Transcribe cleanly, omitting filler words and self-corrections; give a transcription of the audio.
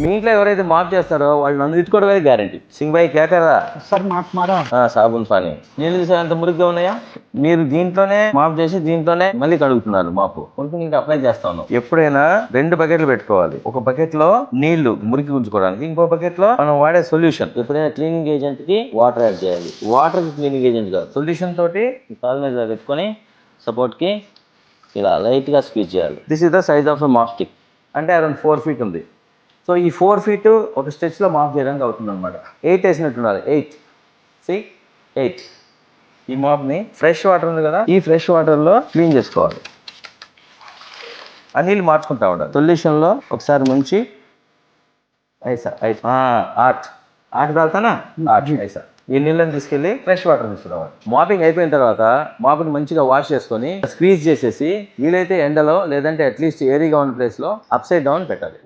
మీ ఇంట్లో ఎవరైతే మాఫ్ చేస్తారో వాళ్ళు నన్ను తిట్టుకోవడమే గ్యారంటీ. సింగ్ భాయ్ క్యా కర్ రहा? सर माफ मारा। సాబున్ పానీ. నీళ్ళు చూసా ఎంత మురిగ్గా ఉన్నాయా? మీరు దీంట్లోనే మాఫ్ చేసి దీంట్లోనే మళ్ళీ కడుగుతున్నారు మాపు. కొంచెం ఇంకా అప్లై చేస్తా ఉన్నాం. ఎప్పుడైనా 2 బకెట్లు పెట్టుకోవాలి. ఒక బకెట్ లో నీళ్లు మురికి ఉంచుకోవడానికి, ఇంకో బకెట్ లో మనం వాడే సొల్యూషన్. ఎప్పుడైనా క్లీనింగ్ ఏజెంట్ కి వాటర్ యాడ్ చేయాలి. వాటర్ క్లీనింగ్ ఏజెంట్ కాదు, సొల్యూషన్ తోటి కాలు మీద పెట్టుకొని సపోర్ట్ కి ఇలా లైట్ గా స్క్వీజ్ చేయాలి. This is the size of mop stick. అంటే అరౌండ్ 4 feet ఉంది. సో ఈ 4 feet ఒక స్ట్రెచ్లో మాప్ చేయడానికి అవుతుంది అనమాట. 8 వేసినట్టున్నారు. 8 ఈ మాప్ని ఫ్రెష్ వాటర్ ఉంది కదా, ఈ ఫ్రెష్ వాటర్లో క్లీన్ చేసుకోవాలి. ఆ నీళ్ళు మార్చుకుంటా ఉండాలి. సొల్యూషన్లో ఒకసారి ముంచి ఆట తాగుతానా ఐసా ఈ నీళ్ళని తీసుకెళ్ళి ఫ్రెష్ వాటర్ తీసుకురావాలి. మాపింగ్ అయిపోయిన తర్వాత మాపుని మంచిగా వాష్ చేసుకొని స్క్వీజ్ చేసేసి వీలైతే ఎండలో లేదంటే అట్లీస్ట్ ఏరీగా ఉన్న ప్లేస్లో అప్ సైడ్ డౌన్ పెట్టాలి.